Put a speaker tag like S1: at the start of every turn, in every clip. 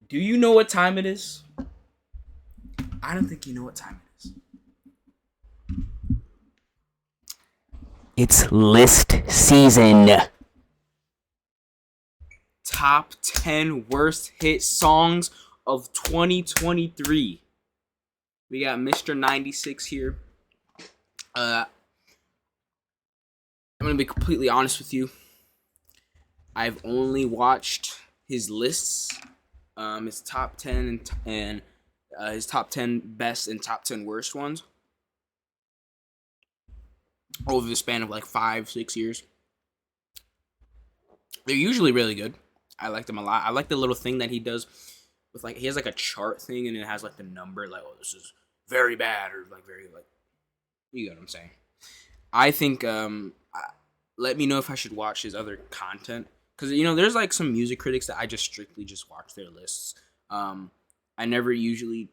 S1: Do you know what time it is? I don't think you know what time it is.
S2: It's list season.
S1: Top 10 worst hit songs of 2023. We got Mr. 96 here. I'm going to be completely honest with you. I've only watched his lists, his top 10 and his top 10 best and top 10 worst ones over the span of like 5-6 years. They're usually really good. I like them a lot. I like the little thing that he does with like he has like a chart thing and it has like the number like, oh, this is very bad or like very like, you get what I'm saying. I think let me know if I should watch his other content, because you know there's like some music critics that I just strictly just watch their lists. I never usually,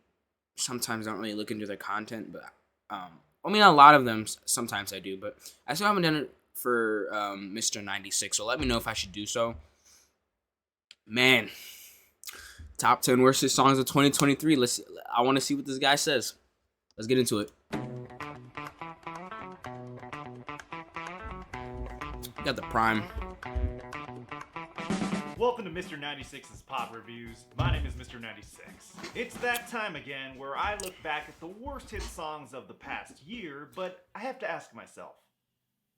S1: sometimes I don't really look into their content, but I mean a lot of them sometimes I do, but I still haven't done it for Mr. 96. So let me know if I should do so. Man, top 10 worst songs of 2023. I want to see what this guy says. Let's get into it. Got the prime.
S3: Welcome to Mr. 96's Pop Reviews. My name is Mr. 96. It's that time again where I look back at the worst hit songs of the past year, but I have to ask myself,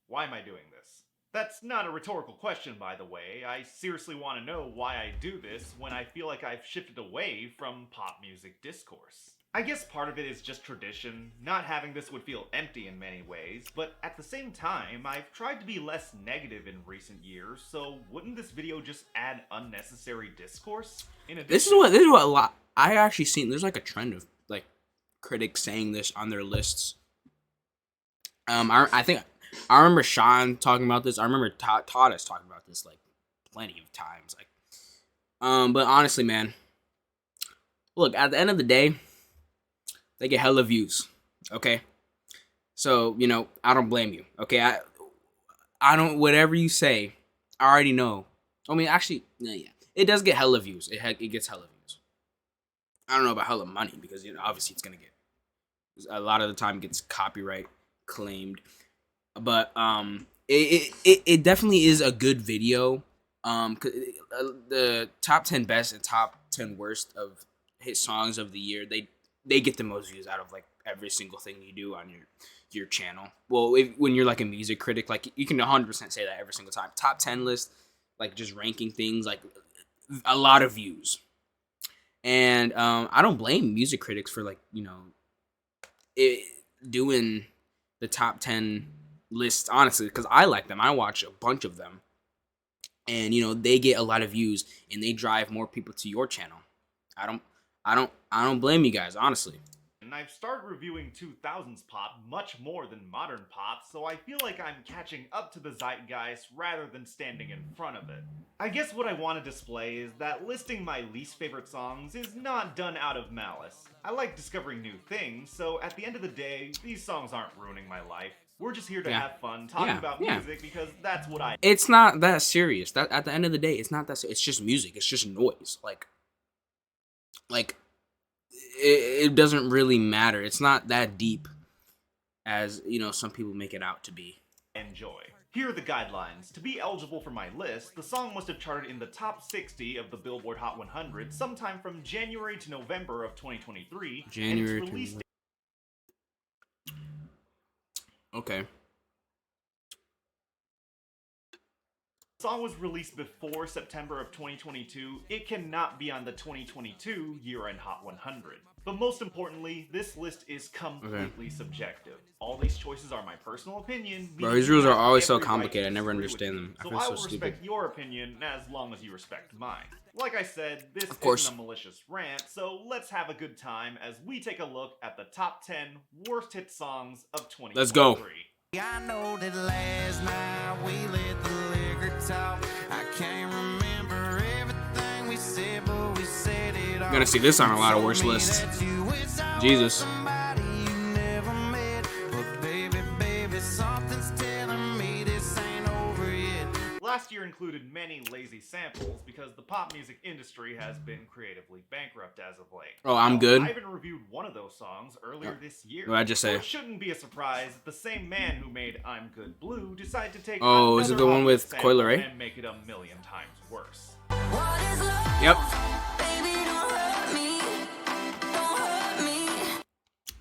S3: why am I doing this? That's not a rhetorical question, by the way. I seriously want to know why I do this when I feel like I've shifted away from pop music discourse. I guess part of it is just tradition. Not having this would feel empty in many ways, but at the same time, I've tried to be less negative in recent years, so wouldn't this video just add unnecessary discourse? In addition,
S1: This is what a lot. I actually seen there's like a trend of like critics saying this on their lists. I think I remember Sean talking about this. I remember Todd has talking about this like plenty of times. Like, but honestly, man, look, at the end of the day, they get hella views. Okay, so you know I don't blame you. Okay, I don't, whatever you say, I already know. I mean, actually, yeah, it does get hella views. It gets hella views. I don't know about hella money because you know obviously it's gonna get a lot of the time it gets copyright claimed. But it definitely is a good video. The top 10 best and top 10 worst of hit songs of the year, they get the most views out of like every single thing you do on your channel. Well, when you're like a music critic, like you can 100% say that every single time. Top 10 list, like just ranking things, like a lot of views. And I don't blame music critics for like, you know, doing the top 10 lists, honestly, because I like them. I watch a bunch of them, and you know they get a lot of views and they drive more people to your channel. I don't blame you guys, honestly.
S3: and I've started reviewing 2000s pop much more than modern pop, so I feel like I'm catching up to the zeitgeist rather than standing in front of it. I guess what I want to display is that listing my least favorite songs is not done out of malice. I like discovering new things, so at the end of the day, these songs aren't ruining my life. We're just here to have fun talking about music because that's what I.
S1: It's not that serious. That at the end of the day, it's not that. It's just music. It's just noise. Like it doesn't really matter. It's not that deep as you know some people make it out to be.
S3: Enjoy. Here are the guidelines. To be eligible for my list, the song must have charted in the top 60 of the Billboard Hot 100 sometime from January to November of 2023.
S1: January
S3: and its release
S1: Okay.
S3: The song was released before September of 2022. It cannot be on the 2022 year-end Hot 100. But most importantly, this list is completely subjective. All these choices are my personal opinion.
S1: Bro, these rules are always so complicated. I never understand them. I
S3: So
S1: feel
S3: I
S1: so
S3: will
S1: stupid.
S3: respect your opinion as long as you respect mine. Like I said, this
S1: Of course.
S3: isn't a malicious rant, so let's have a good time as we take a look at the top 10 worst hit songs of 2023.
S1: Let's go.
S4: I know that last night we let the liquor talk. I can't remember everything we said, but we said it all.
S1: You're gonna see this on a lot of worst lists. Jesus.
S3: Last year included many lazy samples because the pop music industry has been creatively bankrupt as of late.
S1: Oh, I'm good.
S3: I even reviewed one of those songs earlier this year.
S1: What did I just say?
S3: So it shouldn't be a surprise that the same man who made I'm Good Blue decided to take
S1: Oh, is it the one with Coi Leray?
S3: and make it a million times worse.
S1: Yep.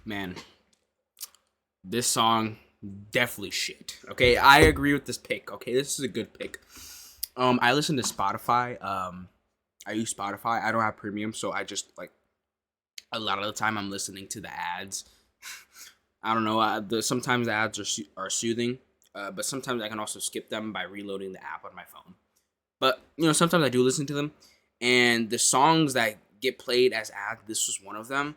S1: Man, this song definitely shit. Okay, I agree with this pick. Okay, this is a good pick. I listen to Spotify. I use Spotify. I don't have premium, so I just like a lot of the time I'm listening to the ads. I don't know. Sometimes the ads are soothing, but sometimes I can also skip them by reloading the app on my phone. But you know, sometimes I do listen to them, and the songs that get played as ads, this was one of them,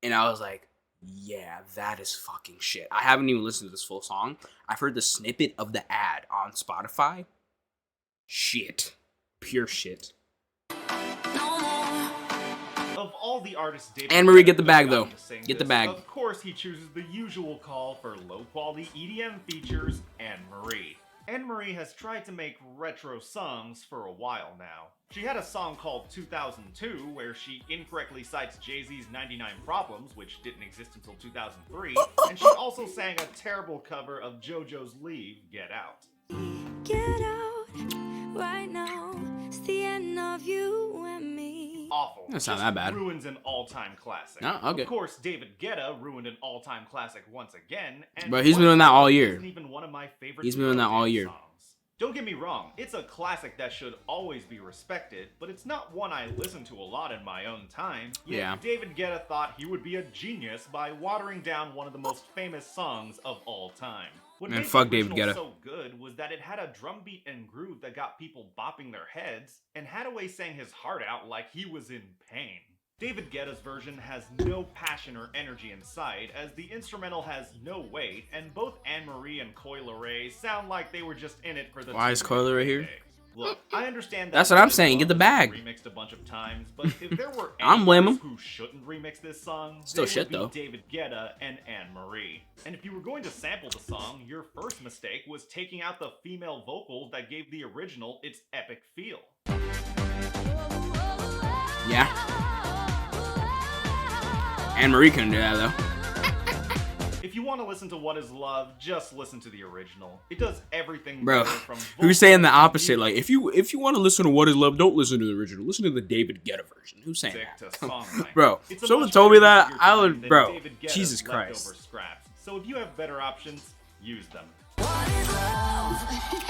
S1: and I was like, yeah, that is fucking shit. I haven't even listened to this full song. I've heard the snippet of the ad on Spotify. Shit. Pure shit.
S3: Of all the artists David
S1: Anne-Marie, get
S3: Guetta
S1: the bag,
S3: has
S1: though.
S3: gotten to sing
S1: Get the
S3: this,
S1: bag.
S3: Of course, he chooses the usual call for low-quality EDM features, Anne-Marie. Anne-Marie has tried to make retro songs for a while now. She had a song called 2002 where she incorrectly cites Jay-Z's 99 Problems, which didn't exist until 2003, and she also sang a terrible cover of JoJo's Leave, Get Out.
S5: Get out right now. It's the end of you and me.
S3: Awful.
S1: That's not
S3: Just
S1: that bad.
S3: Ruins an all-time classic.
S1: No, okay.
S3: Of course, David Guetta ruined an all-time classic once again. And
S1: But he's been doing that all year.
S3: Isn't even one of my favorite
S1: He's been doing that all
S3: Eurodance
S1: year.
S3: songs. Don't get me wrong, it's a classic that should always be respected, but it's not one I listen to a lot in my own time. Yet
S1: Yeah.
S3: David Guetta thought he would be a genius by watering down one of the most famous songs of all time. What
S1: Man,
S3: made
S1: fuck
S3: the
S1: David
S3: original
S1: Guetta.
S3: so good was that it had a drum beat and groove that got people bopping their heads, and Hathaway sang his heart out like he was in pain. David Guetta's version has no passion or energy inside, as the instrumental has no weight, and both Anne-Marie and Coi Leray sound like they were just in it for the
S1: Why is Coi Leray here?
S3: Look, I understand that
S1: That's what I'm
S3: this
S1: saying, get the
S3: song
S1: bag.
S3: was remixed a bunch of times, but if there were
S1: I'm blame
S3: anyone
S1: him.
S3: who shouldn't remix this song,
S1: Still
S3: they
S1: shit,
S3: would be
S1: though.
S3: David Guetta and Anne-Marie. And if you were going to sample the song, your first mistake was taking out the female vocals that gave the original its epic feel.
S1: Yeah. Anne-Marie couldn't do that, though.
S3: If you want to listen to What Is Love, just listen to the original. It does everything
S1: Bro,
S3: better from
S1: who's saying the
S3: vocals to
S1: opposite? Like, if you want to listen to What Is Love, don't listen to the original. Listen to the David Guetta version. Who's saying
S3: music
S1: that?
S3: to songwriting.
S1: Bro,
S3: It's a
S1: someone
S3: much
S1: told me
S3: better use
S1: that,
S3: of your
S1: I
S3: time
S1: would,
S3: than
S1: bro,
S3: David Guetta's
S1: Jesus
S3: leftover
S1: Christ.
S3: scraps. So if you have better options, use them.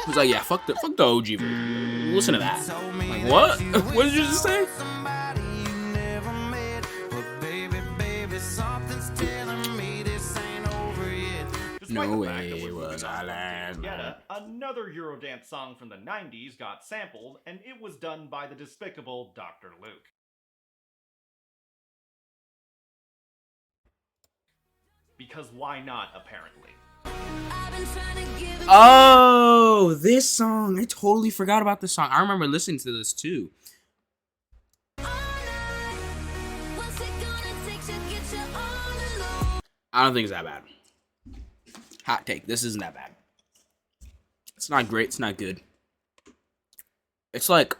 S1: Who's like, yeah, fuck the OG version. Listen to that. Like, what? What did you just say?
S4: Somebody you never met, but baby, something's telling me this ain't over yet.
S3: Despite
S1: No
S3: the fact that
S1: way
S3: we're
S1: was
S3: moving on
S1: I
S3: from
S1: last
S3: David Guetta,
S1: night.
S3: another Eurodance song from the 90s got sampled, and it was done by the despicable Dr. Luke. Because why not, apparently?
S5: I've been trying to give it
S1: Oh, this song. I totally forgot about this song. I remember listening to this too.
S5: all night. What's it gonna take to get you all alone?
S1: I don't think it's that bad. Hot take. This isn't that bad. It's not great. It's not good. It's like,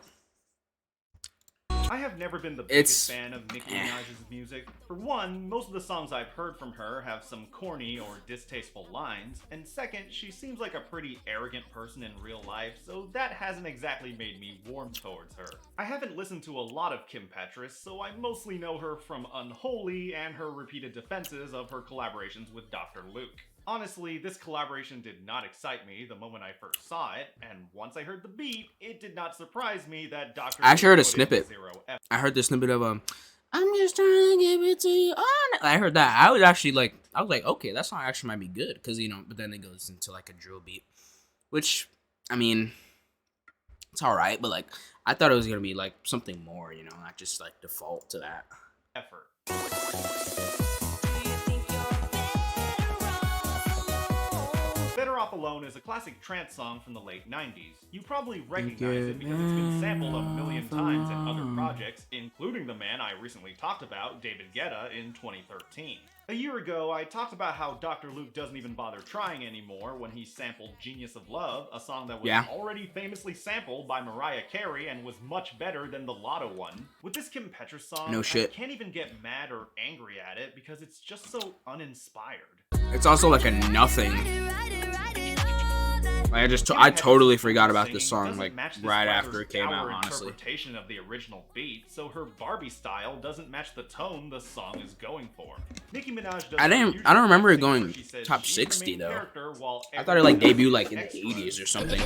S3: I have never been the
S1: It's-
S3: biggest fan of Nicki Minaj's music. For one, most of the songs I've heard from her have some corny or distasteful lines, and second, she seems like a pretty arrogant person in real life, so that hasn't exactly made me warm towards her. I haven't listened to a lot of Kim Petras, so I mostly know her from Unholy and her repeated defenses of her collaborations with Dr. Luke. Honestly, this collaboration did not excite me the moment I first saw it, and once I heard the beat, it did not surprise me that Dr.
S1: I actually heard a
S3: Luke put in
S1: snippet.
S3: zero effort.
S1: I heard the snippet of I'm just trying to give it to you. I heard that. I was like, okay, that song actually might be good, because but then it goes into like a drill beat, which, I mean, it's all right, but like, I thought it was gonna be like something more, not just like default to that.
S3: effort. Better Better Off Alone is a classic trance song from the late 90s. You probably recognize it because it's been sampled a million times in other projects, including the man I recently talked about, David Guetta, in 2013. A year ago, I talked about how Dr. Luke doesn't even bother trying anymore when he sampled Genius of Love, a song that was already famously sampled by Mariah Carey and was much better than the Lotto one. With this Kim Petras song, I can't even get mad or angry at it because it's just so uninspired.
S1: It's also like a nothing. Like I totally forgot about this song like right after it came out, honestly.
S3: Interpretation of the original beat, so her Barbie style doesn't match the tone the song is going for. Nicki Minaj does
S1: I don't remember it going top 60 though. I thought it like debuted like in the 80s or something.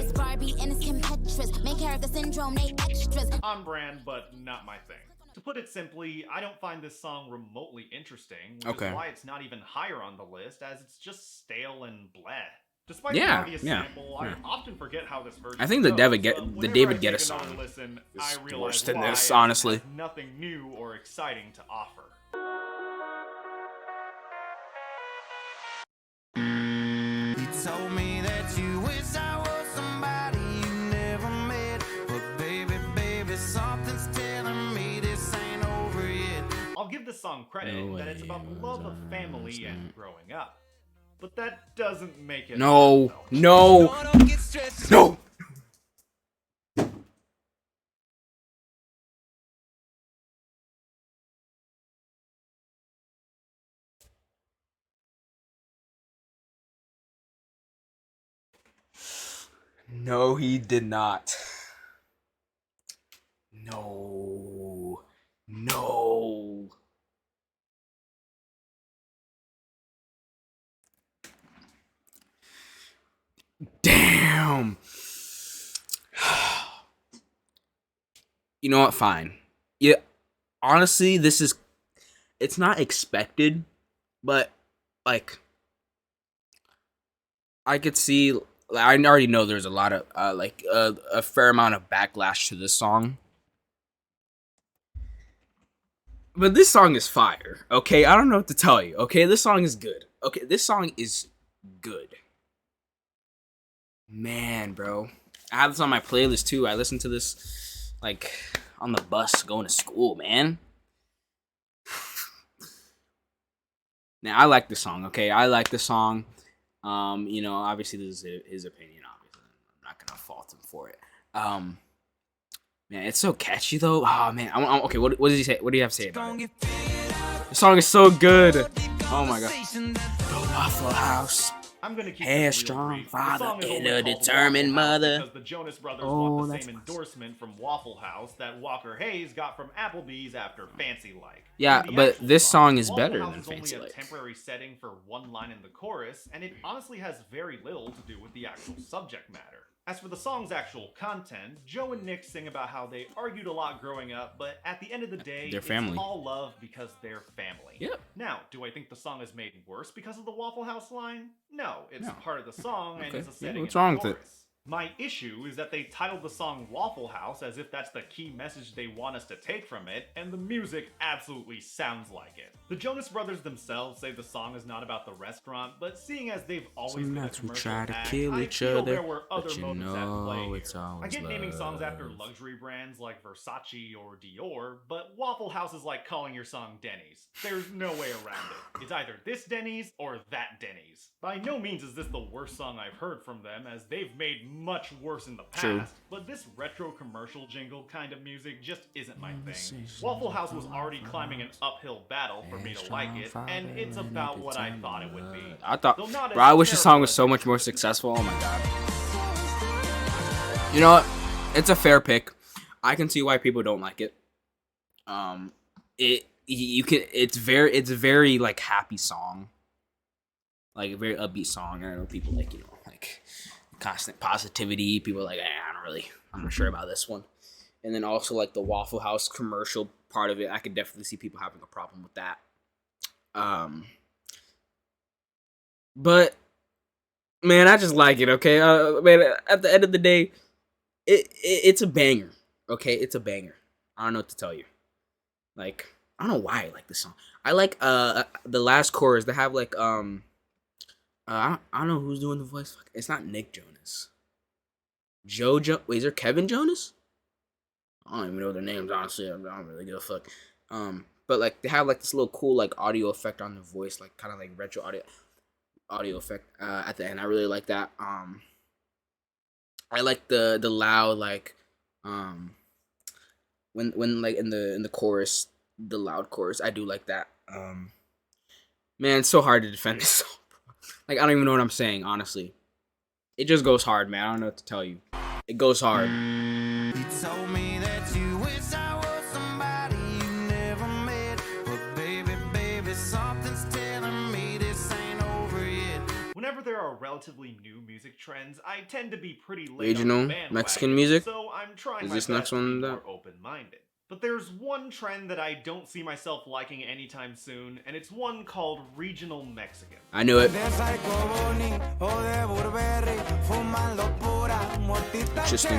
S3: On brand, but not my thing. To put it simply, I don't find this song remotely interesting, which is why it's not even higher on the list, as it's just stale and bleh. Despite the obvious sample, I often forget how this version
S1: I think the
S3: goes,
S1: David Guetta song is worse than this, honestly.
S3: Nothing new or exciting to offer.
S4: You told me that you wish I was somebody you never met, but baby, something's telling me this ain't over yet.
S3: I'll give this song credit that it's about the love of family and growing up. But that doesn't make it
S1: No. No, he did not. No. Damn. You know what? Fine. Yeah. Honestly, it's not expected, but like I could see. I already know there's a lot of a fair amount of backlash to this song. But this song is fire, okay? I don't know what to tell you, okay? This song is good. Okay, this song is good. Man, bro. I have this on my playlist, too. I listen to this, like, on the bus going to school, man. Now, I like the song, okay? I like the song. Obviously, this is his opinion, obviously. I'm not gonna fault him for it. Man, it's so catchy though. Oh man, okay. What does he say? What do you have to say about it? The song is so good. Oh my god. The Waffle House.
S3: I'm gonna keep
S1: Headstrong father and a determined mother.
S3: Because the Jonas Brothers want the same endorsement from Waffle House that Walker Hayes got from Applebee's after Fancy Like.
S1: Yeah, but this song is better than Fancy Like.
S3: It's only a temporary setting for one line in the chorus, and it honestly has very little to do with the actual subject matter. As for the song's actual content, Joe and Nick sing about how they argued a lot growing up, but at the end of the day,
S1: they're family.
S3: It's all love because they're family.
S1: Yep.
S3: Now, do I think the song is made worse because of the Waffle House line? No, it's part of the song and it's a setting.
S1: What's wrong with it?
S3: My issue is that they titled the song Waffle House as if that's the key message they want us to take from it, and the music absolutely sounds like it. The Jonas Brothers themselves say the song is not about the restaurant, but seeing as they've always been a commercial act, I feel there were other motives at play here. I get naming songs after luxury brands like Versace or Dior, but Waffle House is like calling your song Denny's. There's no way around it. It's either this Denny's or that Denny's. By no means is this the worst song I've heard from them, as they've made much worse in the past, but this retro commercial jingle kind of music just isn't my thing. Waffle House was already climbing an uphill battle for me to like it, and it's about what I thought it would be.
S1: I wish the song was so much more successful. Oh my god. You know what? It's a fair pick. I can see why people don't like it. It's very like happy song. Like a very upbeat song. I know people like, like constant positivity. People are like, I'm not sure about this one. And then also like the Waffle House commercial part of it, I could definitely see people having a problem with that. But man, I just like it. Okay, man. At the end of the day, it's a banger. Okay, it's a banger. I don't know what to tell you. Like, I don't know why I like this song. I like the last chorus. They have like I don't know who's doing the voice. Fuck, it's not Nick Jonas. Wait, is there Kevin Jonas? I don't even know their names, honestly. I don't really give a fuck. But like they have like this little cool like audio effect on the voice, like kind of like retro audio effect at the end. I really like that. I like the loud like when like in the chorus, the loud chorus. I do like that. Man, it's so hard to defend this song. Like I don't even know what I'm saying, honestly. It just goes hard, man. I don't know what to tell you. It goes hard.
S4: You told me that you wish I was somebody you never met. But baby, baby, something's telling me this ain't over yet.
S3: Whenever there are relatively new music trends, I tend to be pretty late
S1: Regional
S3: on the bandwagon,
S1: Mexican music?
S3: so I'm trying
S1: Is
S3: my
S1: this
S3: best
S1: next
S3: to
S1: one
S3: be
S1: that-
S3: more open-minded. But there's one trend that I don't see myself liking anytime soon, and it's one called regional Mexican.
S1: I knew it. Interesting.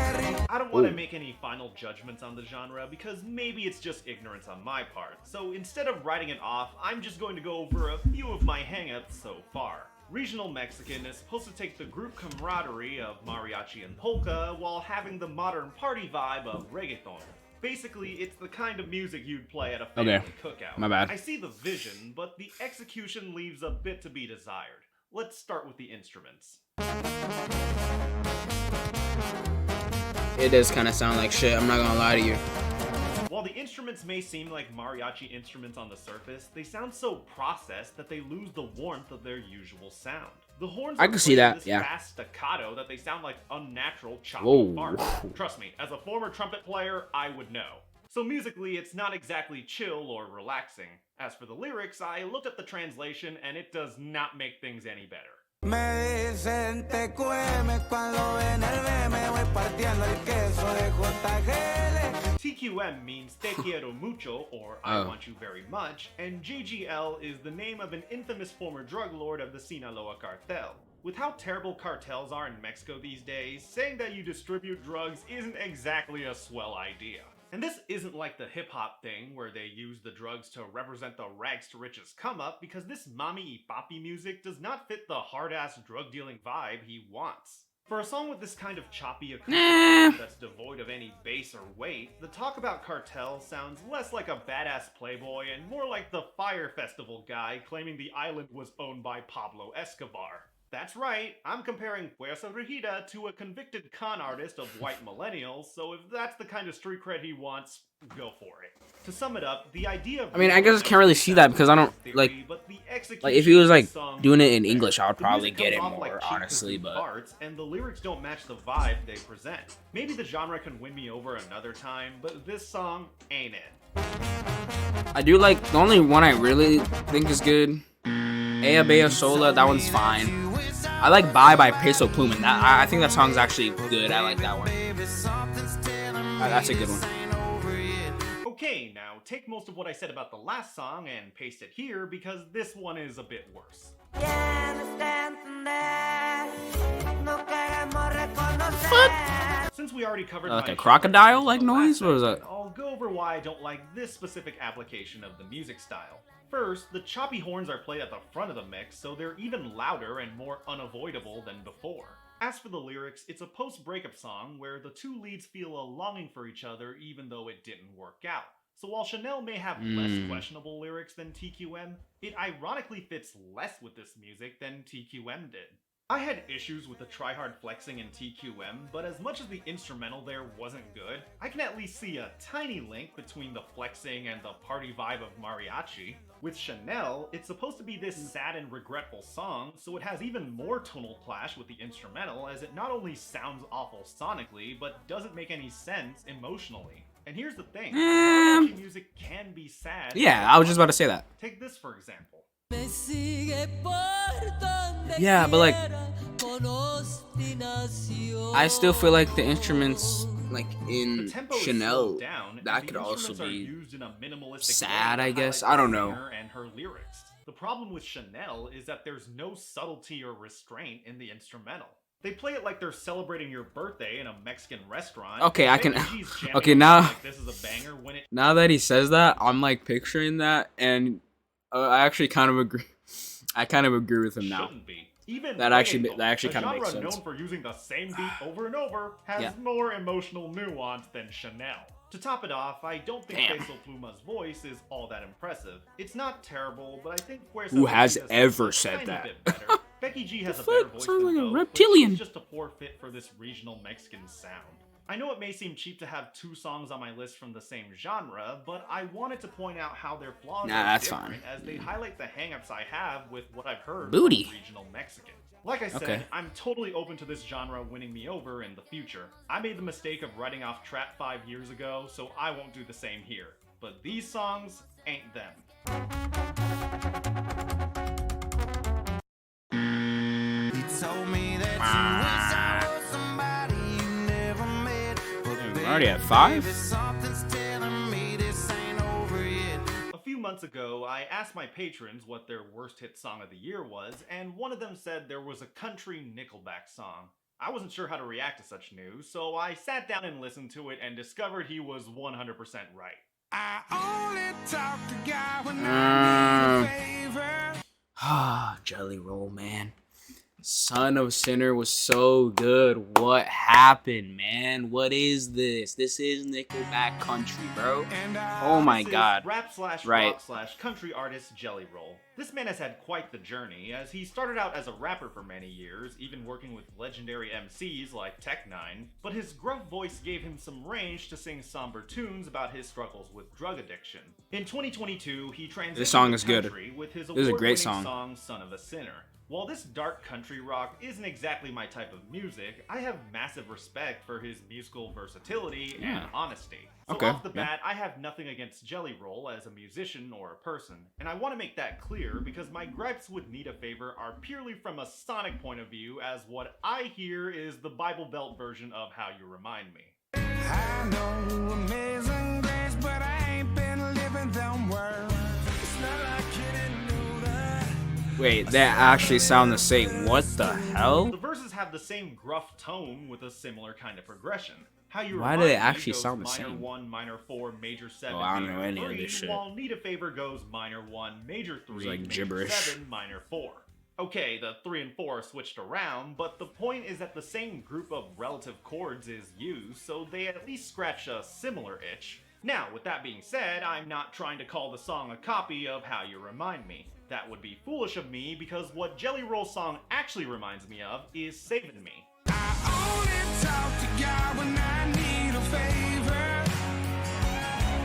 S3: I don't want to
S1: Ooh.
S3: make any final judgments on the genre because maybe it's just ignorance on my part. So instead of writing it off, I'm just going to go over a few of my hangups so far. Regional Mexican is supposed to take the group camaraderie of mariachi and polka while having the modern party vibe of reggaeton. Basically, it's the kind of music you'd play at a family cookout.
S1: My bad.
S3: I see the vision, but the execution leaves a bit to be desired. Let's start with the instruments.
S1: It does kind of sound like shit. I'm not gonna lie to you.
S3: While the instruments may seem like mariachi instruments on the surface, they sound so processed that they lose the warmth of their usual sound. The horns
S1: I
S3: are
S1: can see
S3: played
S1: that,
S3: this
S1: yeah.
S3: fast staccato that they sound like unnatural choppy
S1: Whoa.
S3: farts. Trust me, as a former trumpet player, I would know. So musically, it's not exactly chill or relaxing. As for the lyrics, I looked up the translation and it does not make things any better.
S4: Me dicen TQM cuando ven el meme voy partiendo el queso de JGL.
S3: TQM means Te quiero mucho, or I want you very much, and JGL is the name of an infamous former drug lord of the Sinaloa cartel. With how terrible cartels are in Mexico these days, saying that you distribute drugs isn't exactly a swell idea. And this isn't like the hip-hop thing where they use the drugs to represent the rags to riches come-up, because this mommy y papi music does not fit the hard-ass drug-dealing vibe he wants. For a song with this kind of choppy acoustic sound that's devoid of any bass or weight, the talk about cartel sounds less like a badass playboy and more like the Fire Festival guy claiming the island was owned by Pablo Escobar. That's right, I'm comparing Fuerza Regida to a convicted con artist of white millennials, so if that's the kind of street cred he wants, go for it. To sum it up, the idea of...
S1: I mean, I guess I can't really see that because I don't, like if he was like doing it in English, I would probably get it more, honestly, but...
S3: Parts, and the lyrics don't match the vibe they present. Maybe the genre can win me over another time, but this song ain't it.
S1: I do like, the only one I really think is good, Ea Bella Sola, that one's fine. I like Bye by Peso Pluma, and I think that song's actually good. I like that one. That's a good one.
S3: Okay, now take most of what I said about the last song and paste it here because this one is a bit worse. Since we already covered
S1: Like
S3: my
S1: a crocodile like
S3: genre
S1: noise?
S3: last
S1: What was that?
S3: segment, I'll go over why I don't like this specific application of the music style. First, the choppy horns are played at the front of the mix, so they're even louder and more unavoidable than before. As for the lyrics, it's a post-breakup song where the two leads feel a longing for each other even though it didn't work out. So while Chanel may have less questionable lyrics than TQM, it ironically fits less with this music than TQM did. I had issues with the tryhard flexing in TQM, but as much as the instrumental there wasn't good, I can at least see a tiny link between the flexing and the party vibe of mariachi. With Chanel, it's supposed to be this sad and regretful song, so it has even more tonal clash with the instrumental as it not only sounds awful sonically, but doesn't make any sense emotionally. And here's the thing, mariachi music can be sad.
S1: Yeah, I was just about to say that.
S3: Take this for example.
S1: Yeah, but like, I still feel like the instruments, like in Chanel, that could also be sad, I guess. I don't know.
S3: And her lyrics. The problem with Chanel is that there's no subtlety or restraint in the instrumental. They play it like they're celebrating your birthday in a Mexican restaurant.
S1: Okay, I can.
S3: Okay,
S1: Okay, now.
S3: like this is a banger when it.
S1: Now that he says that, I'm like picturing that, and I actually kind of agree. I kind of agree with him now.
S3: Shouldn't be. Even
S1: That actually
S3: reggaeton,
S1: kind of
S3: a
S1: makes
S3: genre
S1: sense.
S3: known for using the same beat over and over, has
S1: Yeah.
S3: more emotional nuance than Chanel. To top it off, I don't think
S1: Damn.
S3: Peso Pluma's voice is all that impressive. It's not terrible, but I think Fuerza
S1: Who has
S3: Regida
S1: ever
S3: sounds a
S1: said
S3: tiny
S1: that?
S3: bit better. Becky G has a
S1: fuck?
S3: better voice
S1: Sounds
S3: than
S1: like a
S3: both,
S1: reptilian.
S3: but she's just a poor fit for this regional Mexican sound. I know it may seem cheap to have 2 songs on my list from the same genre, but I wanted to point out how their flaws
S1: Nah,
S3: are
S1: that's
S3: different
S1: fine.
S3: as they highlight the hangups I have with what I've heard
S1: Booty.
S3: from regional Mexican. Like I said,
S1: Okay.
S3: I'm totally open to this genre winning me over in the future. I made the mistake of writing off trap 5 years ago, so I won't do the same here. But these songs ain't them.
S4: You told me that you wish I was somebody you never met. But
S1: Damn,
S4: baby,
S1: we're already at 5?
S4: baby, something's telling me this ain't over yet.
S3: A few months ago, I asked my patrons what their worst hit song of the year was, and one of them said there was a country Nickelback song. I wasn't sure how to react to such news, so I sat down and listened to it and discovered he was 100% right.
S4: I only talk to God when I need a favor.
S1: Ah, Jelly Roll, man. Son of Sinner was so good. What happened, man? What is this? This is Nickelback country, bro.
S4: And
S1: Oh my
S3: This is
S1: god.
S3: rap slash
S1: Right.
S3: rock slash country artist Jelly Roll. This man has had quite the journey, as he started out as a rapper for many years, even working with legendary MCs like Tech9, but his gruff voice gave him some range to sing somber tunes about his struggles with drug addiction. In 2022, he transitioned
S1: This song
S3: to
S1: is good.
S3: country with his
S1: This is a great
S3: award-winning
S1: song.
S3: Son of a Sinner. While this dark country rock isn't exactly my type of music, I have massive respect for his musical versatility
S1: Yeah.
S3: and honesty. So
S1: Okay,
S3: off the
S1: yeah.
S3: bat, I have nothing against Jelly Roll as a musician or a person, and I want to make that clear because my gripes with Need a Favor are purely from a sonic point of view, as what I hear is the Bible Belt version of How You Remind Me.
S4: I know amazing grace, but I ain't been living them words. It's not like you didn't know that.
S1: Wait, they actually sound the same. What the hell?
S3: The verses have the same gruff tone with a similar kind of progression. How You
S1: Why do
S3: Remind
S1: they
S3: Me
S1: actually
S3: goes
S1: sound the
S3: minor
S1: same?
S3: 1, minor 4, major 7,
S1: Oh, I don't
S3: major
S1: know any of
S3: 3,
S1: this shit.
S3: while Need a Favor goes minor 1, major 3,
S1: like
S3: major
S1: gibberish.
S3: 7, minor 4. Okay, the 3 and 4 are switched around, but the point is that the same group of relative chords is used, so they at least scratch a similar itch. Now, with that being said, I'm not trying to call the song a copy of How You Remind Me. That would be foolish of me because what Jelly Roll's song actually reminds me of is Savin' Me.
S4: I only talk to God when I need a favor.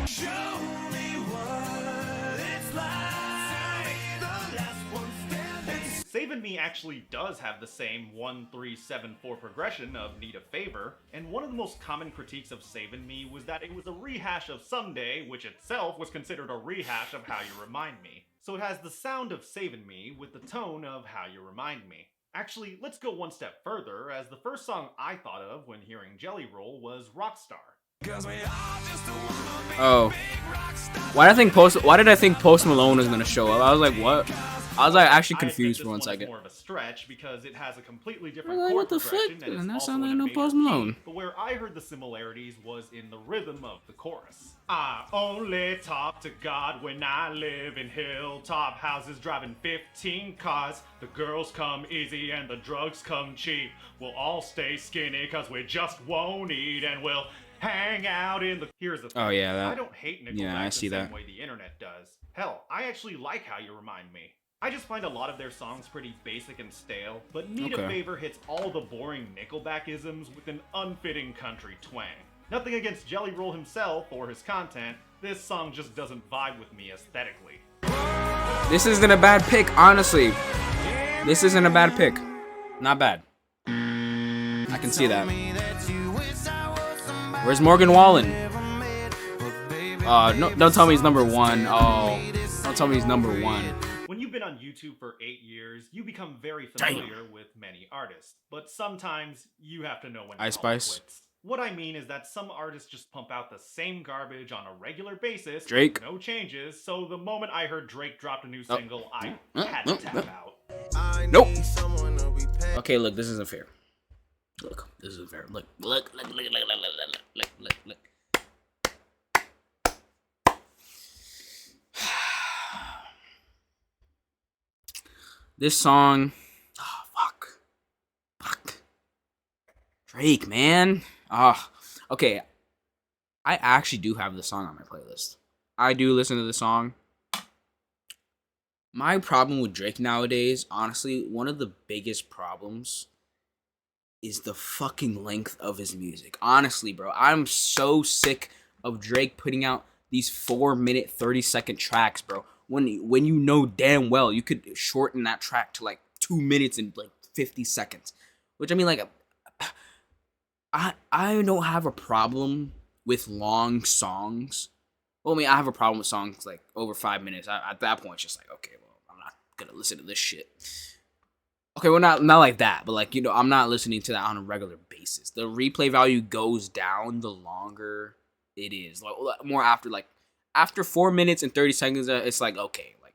S4: Show me what it's like. The last one standing.
S3: Savin' Me actually does have the same 1-3-7-4 progression of Need a Favor, and one of the most common critiques of Savin' Me was that it was a rehash of Someday, which itself was considered a rehash of How You Remind Me. So it has the sound of Savin' Me with the tone of How You Remind Me. Actually, let's go one step further, as the first song I thought of when hearing Jelly Roll was Rockstar.
S4: 'Cause we all just wanna be
S1: Oh.
S4: big rock stars.
S1: Why did I think Post Malone was gonna show up? I was like, what? I was like actually
S3: I think
S1: confused
S3: this
S1: for one
S3: one is
S1: second.
S3: more of a stretch because it has a completely different
S1: Like,
S3: chord
S1: what the
S3: progression
S1: fuck?
S3: and it's
S1: And that
S3: also
S1: sound like
S3: in a
S1: no
S3: major
S1: Post
S3: key,
S1: Malone.
S3: But where I heard the similarities was in the rhythm of the chorus. I only talk to God when I live in hilltop houses driving 15 cars. The girls come easy and the drugs come cheap. We'll all stay skinny cause we just won't eat and we'll hang out in the... Here's the thing.
S1: Oh, yeah, that-
S3: I don't hate Nickelback
S1: yeah, I
S3: the
S1: see
S3: same
S1: that.
S3: way the internet does. Hell, I actually like How You Remind Me. I just find a lot of their songs pretty basic and stale, but Need a
S1: Okay.
S3: Favor hits all the boring Nickelback-isms with an unfitting country twang. Nothing against Jelly Roll himself or his content, this song just doesn't vibe with me aesthetically.
S1: This isn't a bad pick, honestly. This isn't a bad pick. Not bad. I can see that.
S4: Me that you wish I was somebody
S1: Where's Morgan Wallen?
S4: never met. But baby,
S1: No, don't tell me he's number one. Oh, don't tell me he's number one.
S3: When you've been on YouTube for 8 years, you become very familiar with many artists, but sometimes you have to know when to
S1: Ice
S3: call it
S1: Spice?
S3: quits. What I mean is that some artists just pump out the same garbage on a regular basis, with
S1: Drake?
S3: no changes, so the moment I heard Drake dropped a new
S1: Oh.
S3: single, I had to tap out.
S4: I
S1: Nope.
S4: need someone to be patient.
S1: Okay, look, this isn't fair. Look, this isn't fair. Look. This song, Drake, man. Ah, okay. I actually do have the song on my playlist. I do listen to the song. My problem with Drake nowadays, honestly, one of the biggest problems is the fucking length of his music. Honestly, bro, I'm so sick of Drake putting out these 4-minute, 30-second tracks, bro. When you know damn well you could shorten that track to like 2 minutes and like 50 seconds. Which I mean, like, I don't have a problem with long songs. Well, I mean, I have a problem with songs like over 5 minutes. At that point, it's just like, okay, well, I'm not gonna listen to this shit. Okay, well, not like that, but like, you know, I'm not listening to that on a regular basis. The replay value goes down the longer it is. Like, more after 4 minutes and 30 seconds, it's like, okay, like,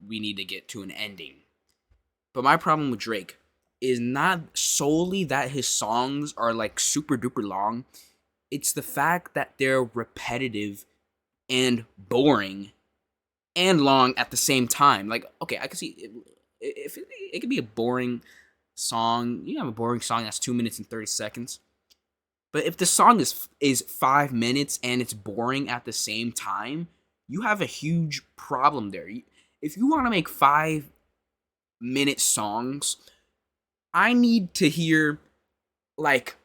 S1: we need to get to an ending. But my problem with Drake is not solely that his songs are like super duper long. It's the fact that they're repetitive and boring and long at the same time. Like, okay, I can see if it could be a boring song. You have a boring song that's 2 minutes and 30 seconds. But if the song is 5 minutes and it's boring at the same time, you have a huge problem there. If you want to make 5-minute songs, I need to hear, like,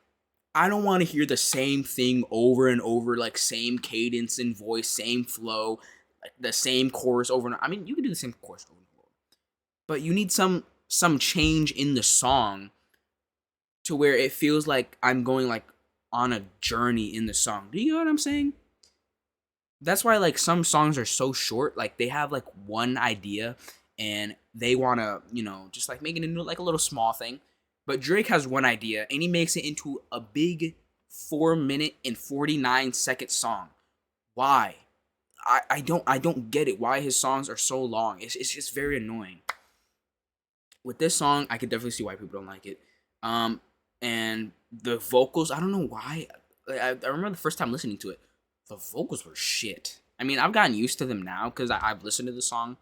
S1: I don't want to hear the same thing over and over, like same cadence and voice, same flow, like the same chorus over and over. I mean, you can do the same chorus over and over, but you need some change in the song to where it feels like I'm going like on a journey in the song. Do you know what I'm saying? That's why like some songs are so short. Like they have like one idea and they want to, you know, just like make it into like a little small thing. But Drake has one idea and he makes it into a big 4-minute and 49-second song. Why? I don't get it. Why his songs are so long? It's just very annoying. With this song, I could definitely see why people don't like it. And the vocals, I don't know why. I remember the first time listening to it, the vocals were shit. I mean, I've gotten used to them now because I've listened to the song.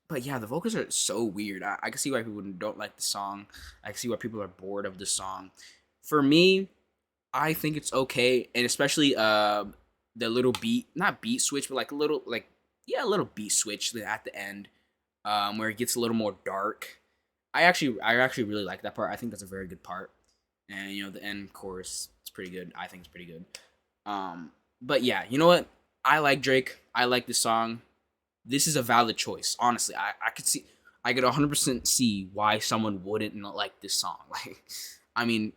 S1: But yeah, the vocals are so weird. I can see why people don't like the song. I can see why people are bored of the song. For me, I think it's okay, and especially the little beat, not beat switch, but like a little beat switch at the end, where it gets a little more dark. I actually really like that part. I think that's a very good part, and you know the end chorus, it's pretty good. I think it's pretty good. But yeah, you know what? I like Drake. I like the song. This is a valid choice. Honestly, I could 100% see why someone wouldn't not like this song. Like, I mean,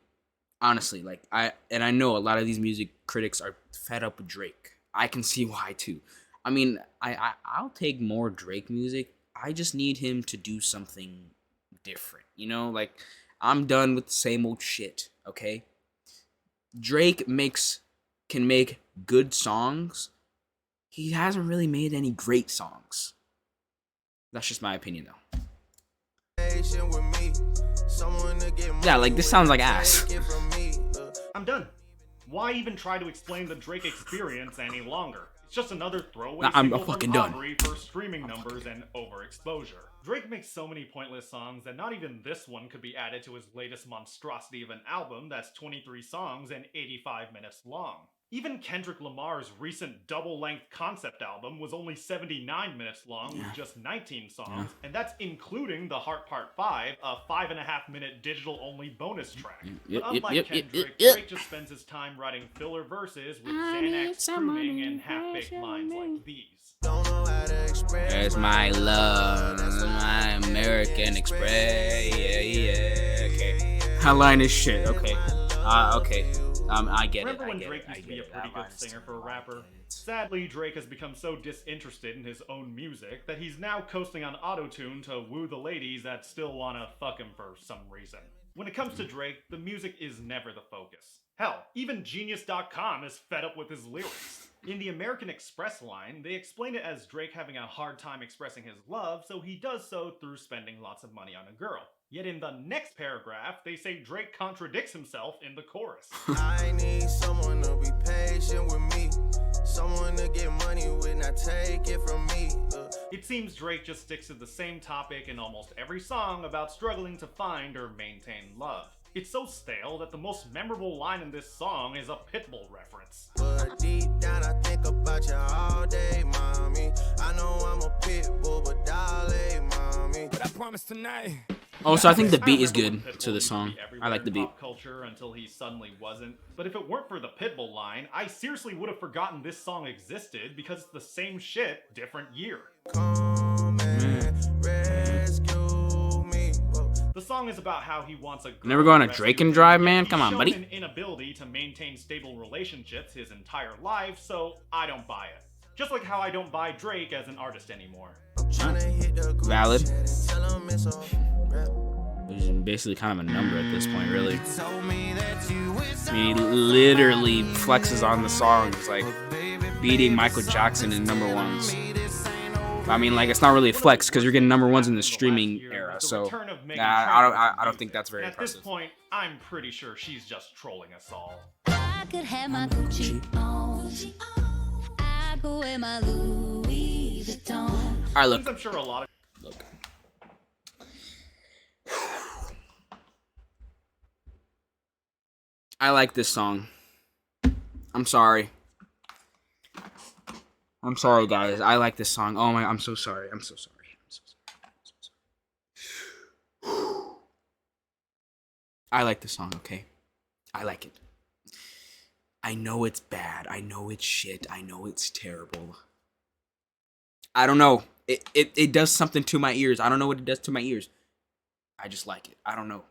S1: honestly, like I know a lot of these music critics are fed up with Drake. I can see why too. I mean, I'll take more Drake music. I just need him to do something different. You know, like I'm done with the same old shit. Okay, Drake can make good songs. He hasn't really made any great songs. That's just my opinion, though. Yeah, like, this sounds like ass.
S3: I'm done. Why even try to explain the Drake experience any longer? It's just another throwaway single
S1: fucking
S3: from
S1: done.
S3: Aubrey for streaming numbers and overexposure. Drake makes so many pointless songs that not even this one could be added to his latest monstrosity of an album that's 23 songs and 85 minutes long. Even Kendrick Lamar's recent double-length concept album was only 79 minutes long with just 19 songs, and that's including The Heart Part 5, a 5.5-minute digital-only bonus track. But unlike Kendrick, Drake just spends his time writing filler verses with Xanax crooning and half-baked lines like these.
S1: There's my love, my American Express, yeah, okay. That line is shit, okay. Okay. I get
S3: Remember
S1: it.
S3: when Drake used to be a pretty good singer for a rapper? Sadly, Drake has become so disinterested in his own music that he's now coasting on autotune to woo the ladies that still wanna fuck him for some reason. When it comes to Drake, the music is never the focus. Hell, even Genius.com is fed up with his lyrics. In the American Express line, they explain it as Drake having a hard time expressing his love, so he does so through spending lots of money on a girl. Yet in the next paragraph, they say Drake contradicts himself in the chorus.
S4: I need someone to be patient with me. Someone to get money with, not take it from me.
S3: It seems Drake just sticks to the same topic in almost every song about struggling to find or maintain love. It's so stale that the most memorable line in this song is a Pitbull reference.
S4: But deep down, I think about you all day, mommy. I know I'm a pit bull, but darling, mommy. But I promise tonight.
S1: Oh, so I think the beat is
S3: remember when
S1: good
S3: Pitbull
S1: to the
S3: used
S1: song.
S3: be
S1: I
S3: everywhere
S1: like the
S3: in
S1: beat.
S3: pop culture until he suddenly wasn't. But if it weren't for the Pitbull line, I seriously would have forgotten this song existed because it's the same shit, different year.
S4: Come and rescue me. Whoa.
S3: The song is about how he wants a girl
S1: Never go on a
S3: to rescue
S1: Drake and
S3: him,
S1: drive,
S3: yet
S1: man?
S3: he's
S1: Come on,
S3: shown
S1: buddy.
S3: an inability to maintain stable relationships his entire life, so I don't buy it. Just like how I don't buy Drake as an artist anymore.
S4: I'm tryna hit the group
S1: Valid.
S4: chat and tell 'em it's all rap.
S1: Which is basically kind of a number at this point, really.
S4: Told me that you wish
S1: I mean, he literally flexes on the songs, like beating Michael Jackson in number ones. I mean, like, it's not really a flex because you're getting number ones in the streaming era. So I don't think that's very
S3: At this
S1: impressive.
S3: point, I'm pretty sure she's just trolling us all.
S5: I could have my Gucci on. I go wear my Louis Vuitton.
S1: All right, look.
S3: Since I'm sure a lot of
S1: Look. I like this song. I'm sorry. I'm sorry, guys. I like this song. Oh my, I'm so sorry. I'm so sorry. I'm so sorry. I'm so sorry. I like this song, okay? I like it. I know it's bad. I know it's shit. I know it's terrible. I don't know. It does something to my ears. I don't know what it does to my ears. I just like it. I don't know.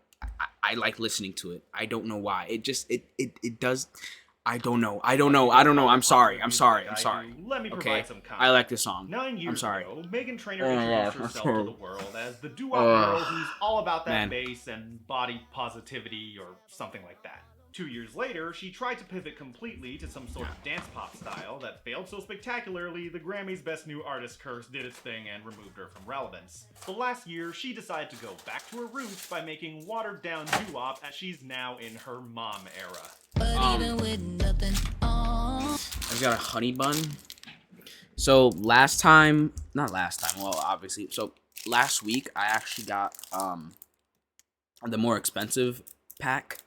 S1: I like listening to it. I don't know why. It just it does. I don't know. I'm sorry.
S3: Let me
S1: Okay.
S3: provide some context.
S1: I like this song.
S3: 9 years
S1: I'm sorry.
S3: ago, Meghan Trainor
S1: Oh,
S3: introduced
S1: yeah.
S3: herself to the world as the doo-wop girl who's all about that
S1: Man.
S3: bass and body positivity or something like that. 2 years later, she tried to pivot completely to some sort of dance pop style that failed so spectacularly the Grammy's Best New Artist curse did its thing and removed her from relevance. The last year, she decided to go back to her roots by making watered-down doo-wop as she's now in her mom era.
S5: But even with nothing on.
S1: I've got a honey bun. So last time, not last time. Well, obviously. So last week, I actually got the more expensive pack.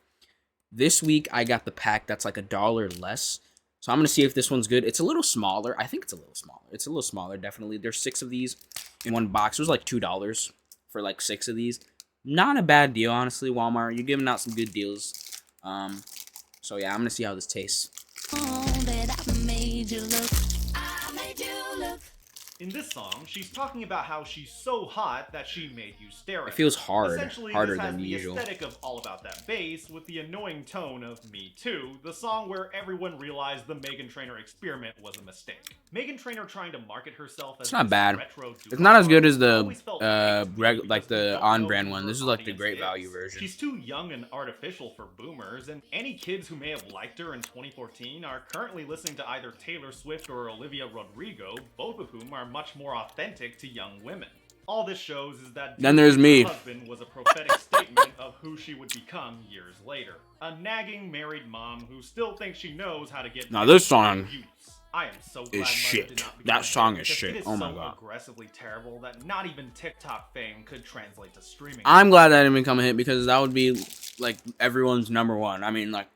S1: This week, I got the pack that's like $1 less. So I'm gonna see if this one's good. It's a little smaller. I think it's a little smaller. It's a little smaller, definitely. There's 6 of these in one box. It was like $2 for like 6 of these. Not a bad deal, honestly. Walmart, you're giving out some good deals. So yeah, I'm gonna see how this tastes.
S5: That I made you look. I made you look.
S3: In this song, she's talking about how she's so hot that she made you stare at
S1: It feels
S3: her.
S1: hard,
S3: Essentially,
S1: harder
S3: this has
S1: than
S3: the
S1: usual.
S3: aesthetic of All About That Bass with the annoying tone of Me Too, the song where everyone realized the Meghan Trainor experiment was a mistake. Meghan Trainor trying to market herself as
S1: It's not
S3: this
S1: bad.
S3: retro
S1: It's not as good as the
S3: always felt wasted
S1: like
S3: because we
S1: the
S3: don't
S1: on-brand
S3: know
S1: one.
S3: who
S1: This is
S3: her
S1: like the
S3: audience
S1: great
S3: is.
S1: value version.
S3: She's too young and artificial for boomers, and any kids who may have liked her in 2014 are currently listening to either Taylor Swift or Olivia Rodrigo, both of whom are much more authentic to young women. All this shows is that
S1: Then there's me.
S3: her husband was a prophetic statement of who she would become years later. A nagging married mom who still thinks she knows how to get
S1: Now this song
S3: youths. I am so glad
S1: is
S3: Mother
S1: shit.
S3: did not become
S1: That
S3: a
S1: song
S3: hit
S1: is
S3: because
S1: shit.
S3: It is
S1: Oh my
S3: so
S1: God.
S3: aggressively terrible that not even TikTok fame could translate to streaming.
S1: I'm glad that didn't become a hit because that would be like everyone's number one. I mean, like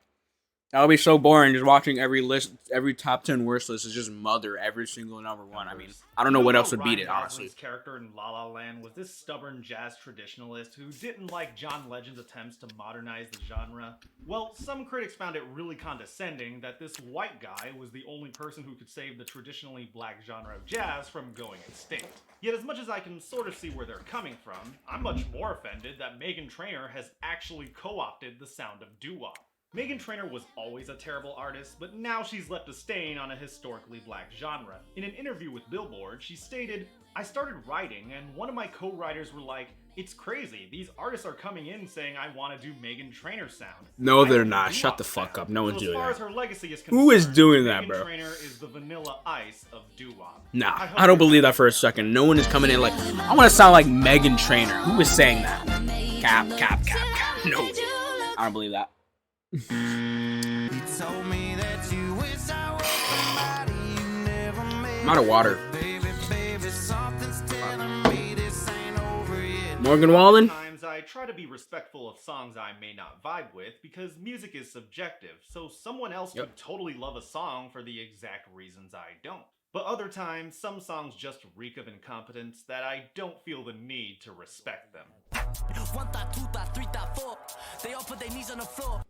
S1: that would be so boring just watching every list, every top 10 worst list is just Mother every single number one. I mean, I don't know what else would beat it,
S3: Ryan
S1: honestly.
S3: Gosling's character in La La Land was this stubborn jazz traditionalist who didn't like John Legend's attempts to modernize the genre. Well, some critics found it really condescending that this white guy was the only person who could save the traditionally black genre of jazz from going extinct. Yet as much as I can sort of see where they're coming from, I'm much more offended that Meghan Trainor has actually co-opted the sound of doo-wop. Meghan Trainor was always a terrible artist, but now she's left a stain on a historically black genre. In an interview with Billboard, she stated, "I started writing, and one of my co-writers were like, 'It's crazy, these artists are coming in saying I want to do Meghan Trainor sound.'
S1: No,
S3: I
S1: they're
S3: do
S1: not.
S3: doo-wop
S1: Shut the fuck
S3: sound."
S1: up. No one's
S3: So
S1: doing
S3: as far
S1: that.
S3: as her legacy is
S1: Who is
S3: concerned,
S1: doing that,
S3: Meghan
S1: bro?
S3: Trainor is the Vanilla Ice of doo-wop.
S1: Nah,
S3: hope
S1: I don't
S3: you're
S1: believe that for a second. No one is coming in like, I want to sound like Meghan Trainor. Who is saying that? Cap. No, I don't believe that.
S4: Told me that you wish I was somebody you never met.
S1: I'm out of water.
S4: Baby, something's telling me this ain't over yet.
S1: Morgan Wallen?
S3: Sometimes I try to be respectful of songs I may not vibe with because music is subjective, so someone else could totally love a song for the exact reasons I don't. But other times, some songs just reek of incompetence that I don't feel the need to respect them.
S6: 1 thought, 2 thought, 3 thought, 4. They all put their knees on the floor.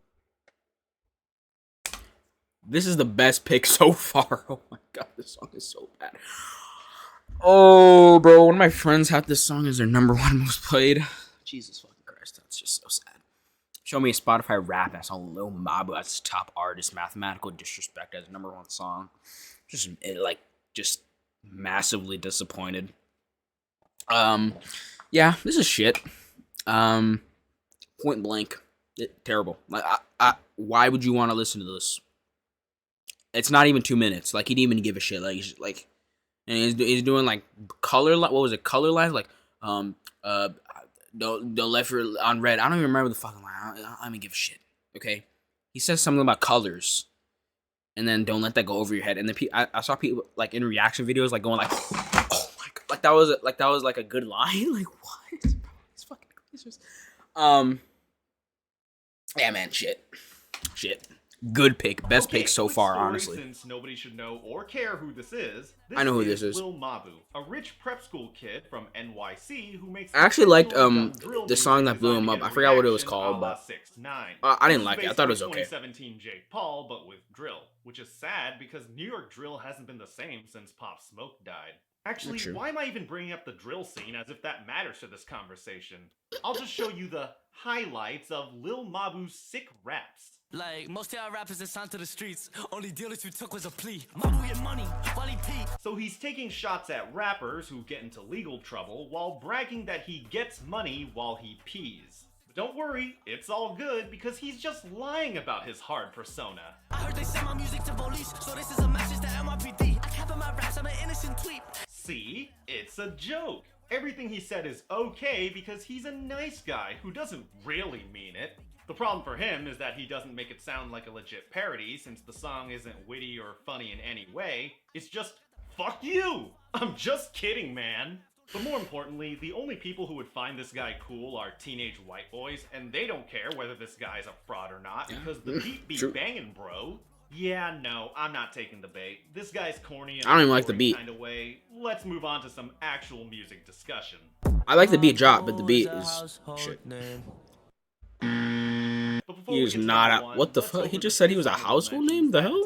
S1: This is the best pick so far. Oh my god, this song is so bad. Oh, bro, one of my friends had this song as their #1 most played. Jesus fucking Christ, that's just so sad. Show me a Spotify rap that's on Lil Mabu as top artist, Mathematical Disrespect as #1 song. Just massively disappointed. Yeah, this is shit. Point blank, terrible. Like, why would you want to listen to this? It's not even 2 minutes. Like, he didn't even give a shit. Like, and he's doing like color. What was it? Color lines. Like, the left on red. I don't even remember the fucking line. I don't even give a shit. Okay, he says something about colors, and then don't let that go over your head. And then I saw people like in reaction videos like going like, oh my god, like that was like a good line. Like what? It's fucking glazers. Yeah, man, shit. Good pick, best pick so far,
S3: story,
S1: honestly.
S3: Since nobody should know or care who this is,
S1: I know who this is.
S3: Lil Mabu, a rich prep school kid from NYC who makes.
S1: I actually liked
S3: drill
S1: the song that blew him up. I forgot what it was called, but
S3: 6ix9ine.
S1: I didn't like it. I thought it was okay.
S3: 2017 Jake Paul, but with drill, which is sad because New York drill hasn't been the same since Pop Smoke died. Actually, why am I even bringing up the drill scene as if that matters to this conversation? I'll just show you the highlights of Lil Mabu's sick raps.
S6: Like, most of y'all rappers that signed to the streets, only dealers we took was a plea. Mabu get money, while he pee.
S3: So he's taking shots at rappers who get into legal trouble while bragging that he gets money while he pees. But don't worry, it's all good because he's just lying about his hard persona.
S6: I heard they send my music to police, so this is a message to NYPD. I cap in my raps, I'm an innocent tweet.
S3: See? It's a joke. Everything he said is okay because he's a nice guy who doesn't really mean it. The problem for him is that he doesn't make it sound like a legit parody since the song isn't witty or funny in any way. It's just, fuck you! I'm just kidding, man! But more importantly, the only people who would find this guy cool are teenage white boys, and they don't care whether this guy's a fraud or not because the beat be banging, bro. Yeah, no, I'm not taking the bait. This guy's corny in
S1: I don't even like the beat.
S3: kind of way. Let's move on to some actual music discussion.
S1: I like the beat drop, but the beat is shit. He is not. What the fuck? He just said he was a household name? The hell?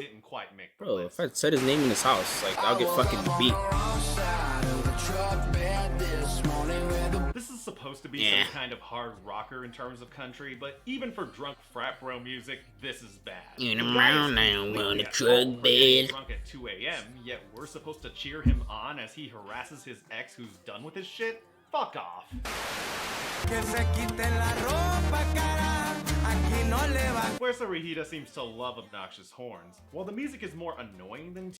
S1: Bro, if I said his name in his house, like, I'll get fucking beat.
S3: This is supposed to be some kind of hard rocker in terms of country, but even for drunk frat bro music, this is bad.
S1: In around now on the drug bed.
S3: Drunk at 2 a.m., yet we're supposed to cheer him on as he harasses his ex who's done with his shit? Fuck off. Fuerza Regida seems to love obnoxious horns. While the music is more annoying than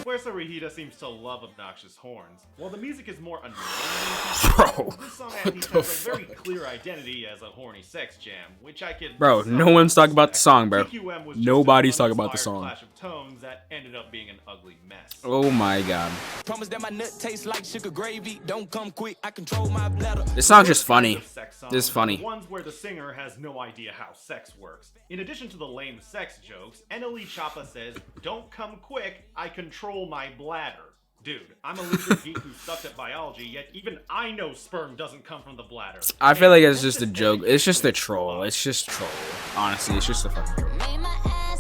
S3: Fuerza Regida seems to love obnoxious horns. While the music is more annoying
S1: Bro,
S3: this song
S1: what
S3: at least
S1: the
S3: has a very
S1: fuck?
S3: clear identity as a horny sex jam, which I could.
S1: Bro, no one's talking about the song, bro.
S3: TQM was just
S1: Nobody's
S3: an
S1: talking about the
S3: uninspired
S1: song.
S3: clash of tones that ended up being an ugly mess.
S1: Oh my god.
S6: Promise that my nut tastes like sugar gravy. Don't come quick, I control my bladder.
S1: This song's just funny.
S3: Sex songs
S1: This is funny.
S3: are the ones where the singer has no idea how sex works. In addition to the lame sex jokes, NLE Choppa says, "Don't come quick, I control my bladder." Dude, I'm a lizard geek who sucked at biology, yet even I know sperm doesn't come from the bladder.
S1: I feel like it's just a joke. It's just a troll. It's just troll. Honestly, it's just a fucking troll.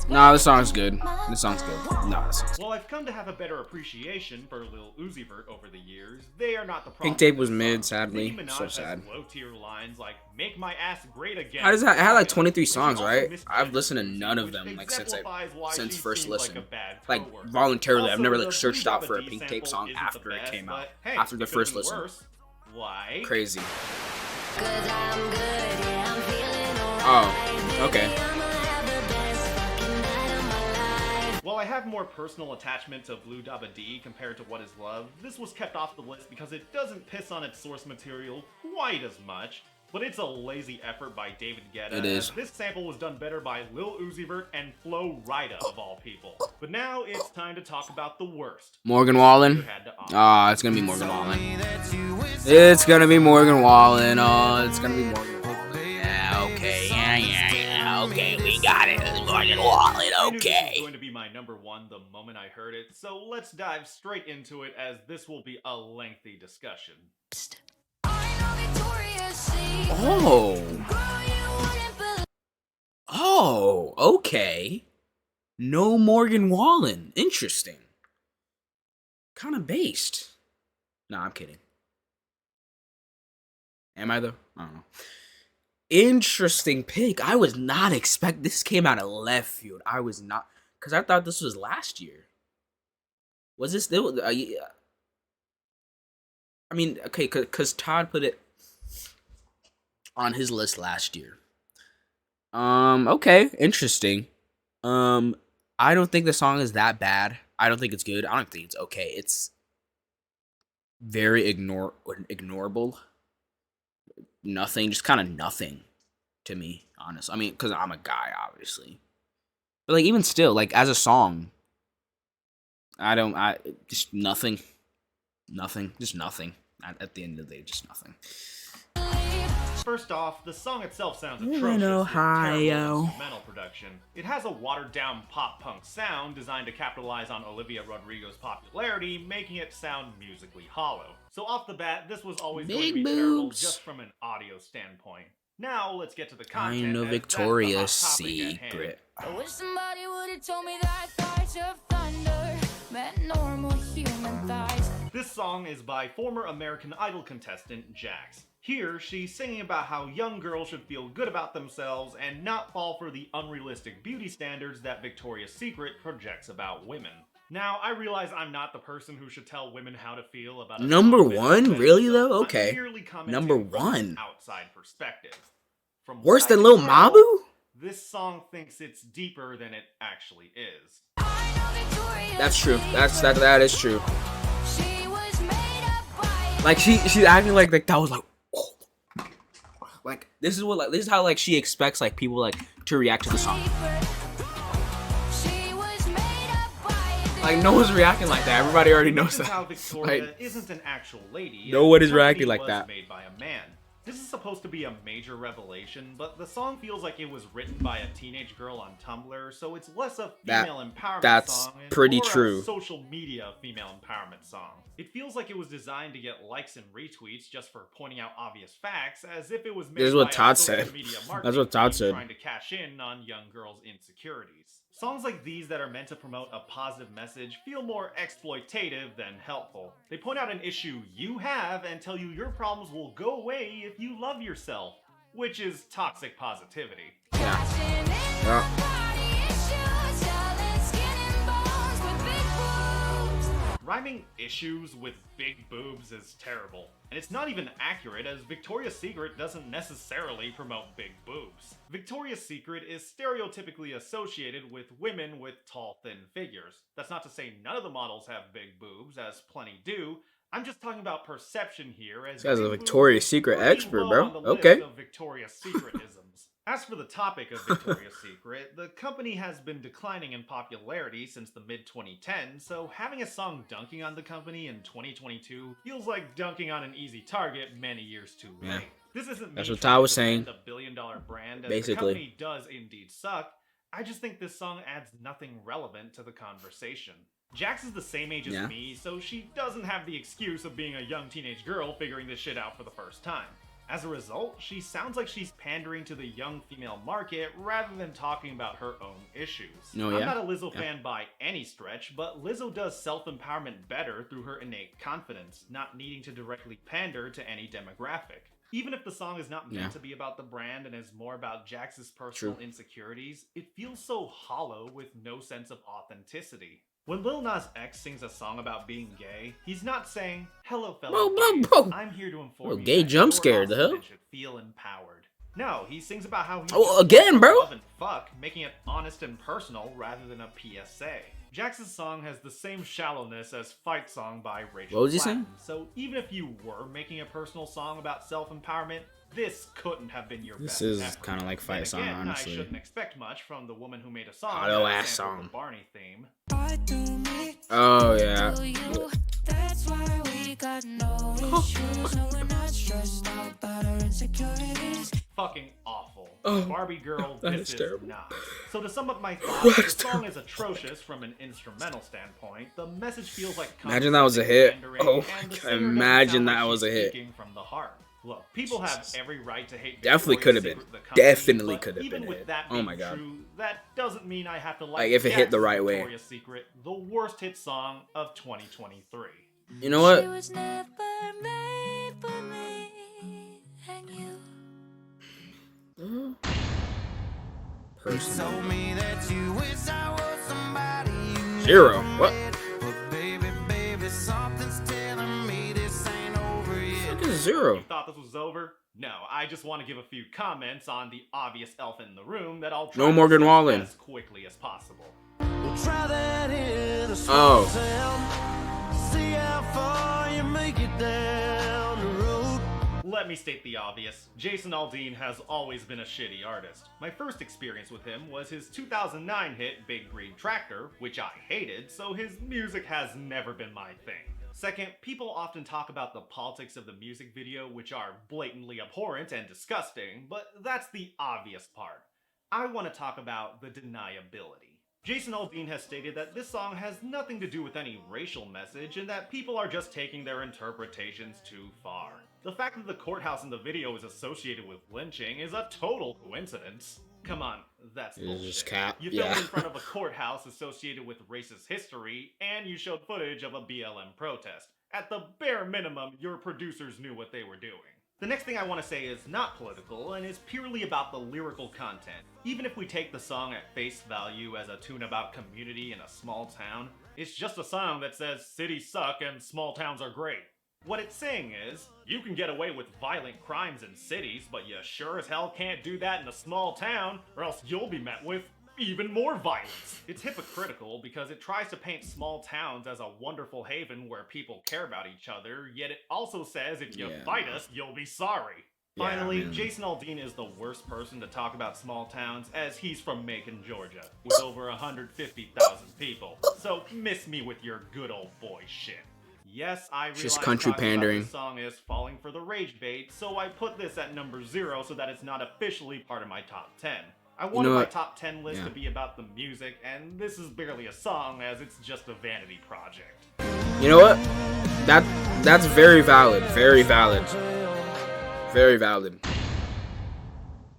S1: Nah, this song's good. This song's good. Nah, this song's good.
S3: While I've come to have a better appreciation for Lil Uzi Vert over the years, they are not the problem.
S1: Pink Tape
S3: with
S1: was
S3: this
S1: mid,
S3: song.
S1: sadly.
S3: Nicki Minaj
S1: So
S3: has
S1: sad.
S3: low-tier lines like "Make my ass great again."
S1: How does that? It had like 23
S3: She
S1: songs,
S3: also
S1: right?
S3: missed
S1: I've listened to
S3: Jennifer
S1: none of
S3: which
S1: them like
S3: exemplifies why
S1: since
S3: she
S1: first
S3: seems
S1: listen.
S3: like a bad
S1: Like
S3: coworker.
S1: voluntarily, I've
S3: Also,
S1: never
S3: the
S1: like searched
S3: Blue
S1: out for a
S3: Dabba D
S1: Pink Tape
S3: sample
S1: song
S3: isn't
S1: after
S3: the
S1: it
S3: best,
S1: came out.
S3: but hey,
S1: After the
S3: it could've
S1: first
S3: been
S1: listen.
S3: worse. Why?
S1: Crazy.
S5: 'Cause I'm good, yeah, I'm feeling
S1: Oh, okay.
S5: I'ma have the best fucking night of my life.
S3: While I have more personal attachment to Blue Dabba D compared to What Is Love, this was kept off the list because it doesn't piss on its source material quite as much. but it's a lazy effort by David Guetta.
S1: It is.
S3: As this sample was done better by Lil Uzi Vert and Flo Rida of all people. But now it's time to talk about the worst.
S1: Morgan Wallen. Ah, it's gonna be Morgan Wallen. It's gonna be Morgan Wallen. Oh, it's gonna be Morgan Wallen. Yeah, okay. Yeah. Okay, we got it. It's Morgan Wallen.
S3: I knew this was
S1: Okay.
S3: going to be my number one the moment I heard it, so let's dive straight into it as this will be a lengthy discussion.
S1: Oh, okay. No Morgan Wallen. Interesting. Kind of based. No, I'm kidding. Am I though? I don't know. Interesting pick. I was not expect. This came out of left field. I was not, because I thought this was last year. Was this still? Yeah. I mean, okay, because Todd put it on his list last year. Okay, interesting. I don't think the song is that bad. I don't think it's good. I don't think it's okay. It's very ignorable. Nothing, just kind of nothing to me, honestly. I mean, because I'm a guy, obviously. But, like, even still, like, as a song, just nothing. Nothing. Just nothing. At the end of the day, just nothing.
S3: First off, the song itself sounds atrocious
S1: In
S3: with
S1: Ohio.
S3: terrible instrumental production. It has a watered-down pop-punk sound designed to capitalize on Olivia Rodrigo's popularity, making it sound musically hollow. So off the bat, this was always going to be
S1: Big
S3: terrible
S1: boobs.
S3: just from an audio standpoint. Now, let's get to the
S1: I
S3: content.
S1: know
S3: as that's the hot
S1: Victoria's
S3: topic at hand.
S1: Secret.
S5: I wish somebody would have told me that flash of thunder meant normal human thighs.
S3: This song is by former American Idol contestant Jax. Here, she's singing about how young girls should feel good about themselves and not fall for the unrealistic beauty standards that Victoria's Secret projects about women. Now, I realize I'm not the person who should tell women how to feel about a
S1: Number
S3: song
S1: one?
S3: about
S1: Really,
S3: themselves.
S1: though?
S3: I'm
S1: Okay.
S3: merely commenting
S1: Number
S3: from an
S1: one.
S3: outside perspective. From
S1: Worse
S3: what I
S1: than
S3: can
S1: Lil
S3: tell,
S1: Mabu?
S3: This song thinks it's deeper than it actually is.
S1: That's true. That is true.
S5: She was made up by
S1: Like she's acting like that was like, oh. Like this is how like she expects like people like to react to the song.
S5: She was made up by
S1: Like no one's reacting like that. Everybody already knows
S3: This is how
S1: that.
S3: Victoria
S1: Like,
S3: isn't an actual lady.
S1: no
S3: and
S1: one
S3: the
S1: is reacting
S3: company
S1: like
S3: was
S1: that.
S3: Made by a man. This is supposed to be a major revelation, but the song feels like it was written by a teenage girl on Tumblr, so it's less a female empowerment
S1: that's
S3: song and
S1: pretty
S3: more
S1: true.
S3: a social media female empowerment song. It feels like it was designed to get likes and retweets just for pointing out obvious facts, as if it was made
S1: This is what
S3: by
S1: Todd
S3: a social
S1: said.
S3: media
S1: That's
S3: marketing
S1: what Todd
S3: team
S1: said.
S3: trying to cash in on young girls' insecurities. Songs like these that are meant to promote a positive message feel more exploitative than helpful. They point out an issue you have and tell you your problems will go away if you love yourself, which is toxic positivity. Rhyming issues with big boobs is terrible, and it's not even accurate as Victoria's Secret doesn't necessarily promote big boobs. Victoria's Secret is stereotypically associated with women with tall, thin figures. That's not to say none of the models have big boobs, as plenty do. I'm just talking about perception here, as
S1: This guy's a
S3: big boobs
S1: Victoria's
S3: is
S1: Secret
S3: pretty
S1: expert,
S3: low
S1: bro.
S3: on the list
S1: Okay.
S3: of Victoria's Secretisms. As for the topic of Victoria's Secret, the company has been declining in popularity since the mid-2010s, so having a song dunking on the company in 2022 feels like dunking on an easy target many years too late.
S1: Yeah.
S3: This isn't
S1: That's
S3: me
S1: what
S3: trying
S1: Todd was
S3: to
S1: saying.
S3: defend a billion-dollar brand, as
S1: Basically.
S3: the company does indeed suck. I just think this song adds nothing relevant to the conversation. Jax is the same age as
S1: Yeah.
S3: me, so she doesn't have the excuse of being a young teenage girl figuring this shit out for the first time. As a result, she sounds like she's pandering to the young female market rather than talking about her own issues.
S1: Oh,
S3: I'm
S1: yeah?
S3: not a Lizzo fan by any stretch, but Lizzo does self-empowerment better through her innate confidence, not needing to directly pander to any demographic. Even if the song is not meant
S1: Yeah.
S3: to be about the brand and is more about Jax's personal
S1: True.
S3: insecurities, it feels so hollow with no sense of authenticity. When Lil Nas X sings a song about being gay, he's not saying, "Hello, fellow gays, I'm here to inform
S1: Bro,
S3: you
S1: gay
S3: that
S1: jump
S3: you're
S1: scare, the
S3: awesome
S1: hell?
S3: and should feel empowered." No, he sings about how he
S1: Oh,
S3: just
S1: again,
S3: wants to
S1: bro.
S3: love and fuck, making it honest and personal rather than a PSA. Jax's song has the same shallowness as Fight Song by Rachel
S1: What was he
S3: Platten,
S1: saying?
S3: so even if you were making a personal song about self-empowerment, This couldn't have been your
S1: This
S3: best
S1: is
S3: effort.
S1: kind of like fight
S3: Then
S1: song,
S3: again,
S1: honestly.
S3: I shouldn't expect much from the woman who made a song
S1: Auto
S3: that
S1: ass
S3: sampled
S1: song.
S3: the Barney theme.
S1: Oh yeah.
S5: That's why we got no issues. No, we're not stressed out about our insecurities.
S3: Fucking awful.
S1: Oh,
S3: Barbie girl,
S1: that
S3: this
S1: is
S3: is
S1: terrible.
S3: not. So to sum up my thoughts,
S1: That's
S3: the song is atrocious from an instrumental standpoint. The message feels like
S1: Imagine that was a hit.
S3: condescending
S1: Oh
S3: and
S1: my
S3: the
S1: God,
S3: singer doesn't
S1: imagine
S3: sound
S1: that
S3: like
S1: was
S3: she's
S1: a hit.
S3: speaking from the heart. Look, people have every right to hate.
S1: Definitely
S3: Victoria's
S1: could have been.
S3: Secret, the company,
S1: Definitely
S3: but
S1: could have
S3: even
S1: been a
S3: with
S1: hit.
S3: that
S1: Oh
S3: being
S1: my God.
S3: true, that doesn't mean I have to
S1: Like, if it hit the
S3: Jackson's
S1: right way.
S3: Victoria's Secret, the worst hit song of 2023.
S1: You know what?
S5: She was never made for me and you.
S1: Personally.
S4: Told me that you wish I was somebody you
S1: Zero.
S4: never
S1: What?
S4: met. But baby, something's telling me this ain't over yet.
S1: Look at zero.
S3: You thought this was over? No, I just want to give a few comments on the obvious elephant in the room that I'll try
S1: No
S3: to
S1: Morgan
S3: discuss
S1: Wallen.
S3: as quickly as possible.
S4: We'll try that in a small town. See how far you make it down the road.
S3: Let me state the obvious. Jason Aldean has always been a shitty artist. My first experience with him was his 2009 hit Big Green Tractor, which I hated, so his music has never been my thing. Second, people often talk about the politics of the music video, which are blatantly abhorrent and disgusting, but that's the obvious part. I want to talk about the deniability. Jason Aldean has stated that this song has nothing to do with any racial message and that people are just taking their interpretations too far. The fact that the courthouse in the video is associated with lynching is a total coincidence. Come on, that's
S1: It's
S3: bullshit.
S1: just cap,
S3: You filmed
S1: yeah.
S3: in front of a courthouse associated with racist history, and you showed footage of a BLM protest. At the bare minimum, your producers knew what they were doing. The next thing I want to say is not political and is purely about the lyrical content. Even if we take the song at face value as a tune about community in a small town, it's just a song that says cities suck and small towns are great. What it's saying is, you can get away with violent crimes in cities, but you sure as hell can't do that in a small town, or else you'll be met with even more violence. It's hypocritical because it tries to paint small towns as a wonderful haven where people care about each other, yet it also says if you
S1: Yeah.
S3: fight us, you'll be sorry.
S1: Yeah,
S3: Finally,
S1: man.
S3: Jason Aldean is the worst person to talk about small towns as he's from Macon, Georgia, with over 150,000 people. So miss me with your good old boy shit. Yes, I realize
S1: Just country
S3: talking about
S1: pandering.
S3: this song is falling for the rage bait, so I put this at number 0 so that it's not officially part of my top 10. I wanted
S1: know
S3: my
S1: what?
S3: top 10 list
S1: Yeah.
S3: to be about the music, and this is barely a song as it's just a vanity project.
S1: You know what? That's very valid. Very valid. Very valid.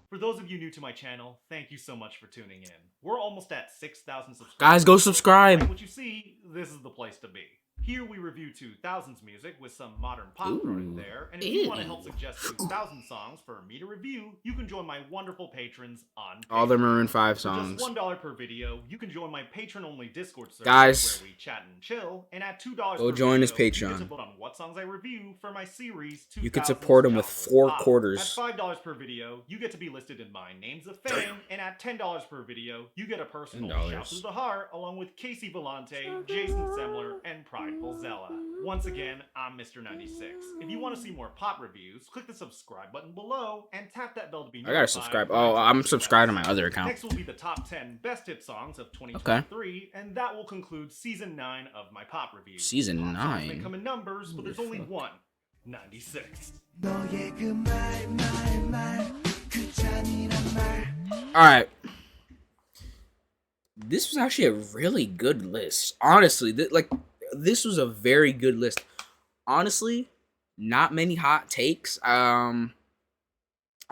S3: For those of you new to my channel, thank you so much for tuning in. We're almost at 6,000 subscribers.
S1: Guys, go subscribe.
S3: And what you see, this is the place to be. Here we review 2000s music with some modern pop thrown in
S1: Ooh.
S3: there, and if you want to
S1: Ew.
S3: help suggest 2000 songs for me to review, you can join my wonderful patrons on
S1: All the
S3: Patreon.
S1: Maroon 5
S3: For
S1: songs.
S3: just $1 per video, you can join my patron-only Discord server
S1: Guys,
S3: where we chat and chill, and at $2
S1: go
S3: per
S1: join his
S3: video, you
S1: Patreon.
S3: get to vote on what songs I review for my series 2000s
S1: You could support him with
S3: Jobless
S1: 4
S3: Pop.
S1: quarters.
S3: At $5 per video, you get to be listed in my Names of Fame, and at $10 per video, you get a personal
S1: $10.
S3: shout to the heart along with Casey Vellante, Jason Semler, and Prideful Zella. Once again, I'm Mr. 96. If you want to see more pop reviews, click the subscribe button below and tap that bell to be
S1: I
S3: notified.
S1: gotta subscribe.
S3: when I
S1: Oh,
S3: drop
S1: I'm
S3: new
S1: subscribed to my
S3: episodes.
S1: other account.
S3: Next will be the top 10 best hit songs of 2023, and that will conclude season 9 of my pop review.
S1: Season
S3: Pop songs may
S1: 9?
S3: come in numbers, but
S1: Holy
S3: there's only
S1: fuck.
S3: one. 96.
S4: 너의 그 말, 그 잔인한 말.
S1: Alright. This was actually a really good list. Honestly, this was a very good list. Honestly, not many hot takes. I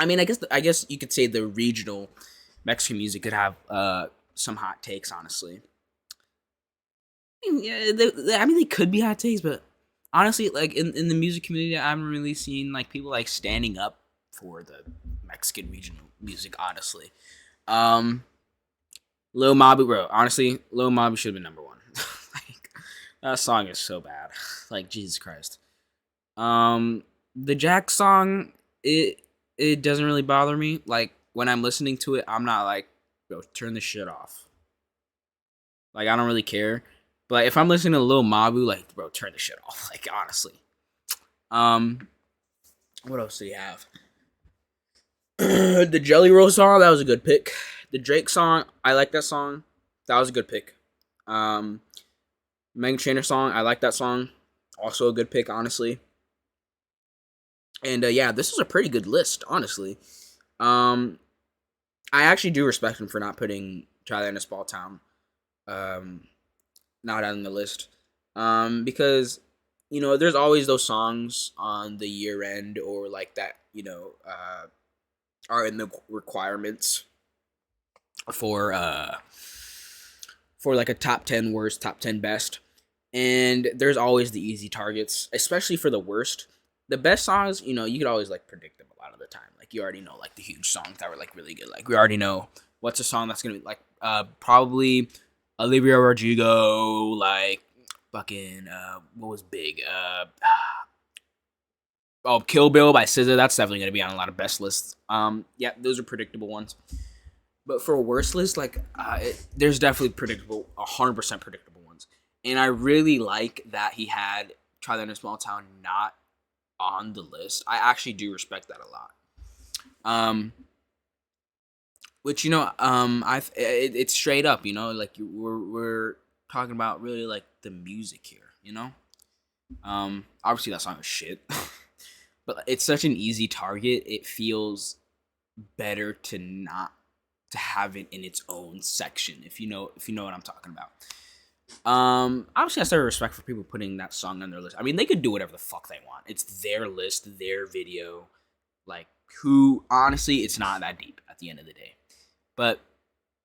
S1: mean, I guess you could say the regional Mexican music could have some hot takes. Honestly, I mean, yeah, they could be hot takes, but honestly, like in the music community, I haven't really seen like people like standing up for the Mexican regional music. Honestly, Lil Mabu, bro. Honestly, Lil Mabu should have been number 1. Like, that song is so bad. Like, Jesus Christ. The Jack song, it doesn't really bother me. Like, when I'm listening to it, I'm not like, bro, turn this shit off. Like, I don't really care. But if I'm listening to Lil Mabu, like, bro, turn the shit off. Like, honestly. What else do you have? The Jelly Roll song, that was a good pick. The Drake song, I like that song. That was a good pick. Meghan Trainor song, I like that song. Also a good pick, honestly. And yeah, this is a pretty good list, honestly. I actually do respect him for not putting Tyler in a small town. Not on the list. Because, you know, there's always those songs on the year end or like that, you know, are in the requirements for like a top 10 worst, top 10 best. And there's always the easy targets, especially for the worst. The best songs, you know, you could always like predict them a lot of the time. Like you already know like the huge songs that were like really good. Like we already know what's a song that's gonna be like probably Olivia Rodrigo, like fucking what was big? Oh, Kill Bill by SZA. That's definitely gonna be on a lot of best lists. Yeah, those are predictable ones. But for a worst list, like there's definitely predictable, 100% predictable ones. And I really like that he had Try That in a Small Town not on the list. I actually do respect that a lot. Which you know, it's straight up, you know, like we're talking about really like the music here, you know. Obviously that song is shit, but it's such an easy target. It feels better to not to have it in its own section, if you know what I'm talking about. Obviously, I still have respect for people putting that song on their list. I mean, they could do whatever the fuck they want. It's their list, their video. Like, honestly, it's not that deep at the end of the day. But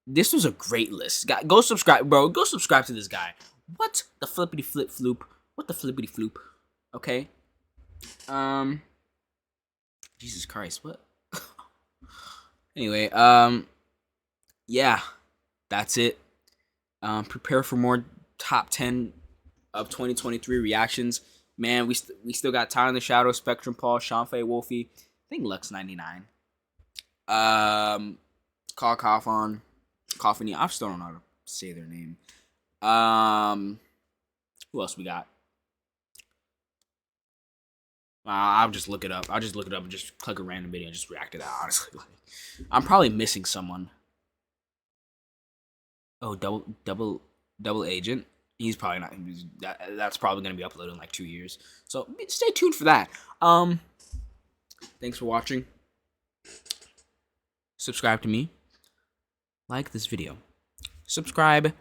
S1: this was a great list. Go subscribe, bro. Go subscribe to this guy. What the flippity flip floop? What the flippity floop? Okay. Jesus Christ, what? Anyway, yeah, that's it. Prepare for more top 10 of 2023 reactions. Man, we still got Tyler in the Shadow, Spectrum Paul, Sean Faye Wolfie, I think Lux99. Call Coffin. I still don't know how to say their name. Who else we got? I'll just look it up. I'll just look it up and just click a random video and just react to that, honestly. I'm probably missing someone. Oh, double agent. He's probably not. That's probably gonna be uploaded in like 2 years. So stay tuned for that. Thanks for watching. Subscribe to me. Like this video. Subscribe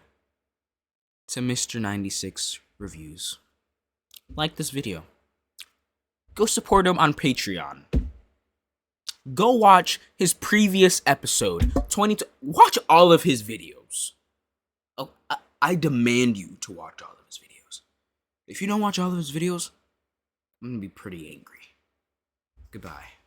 S1: to Mr. 96 Reviews. Like this video. Go support him on Patreon. Go watch his previous episode. Watch all of his videos. Oh, I demand you to watch all of his videos. If you don't watch all of his videos, I'm gonna be pretty angry. Goodbye.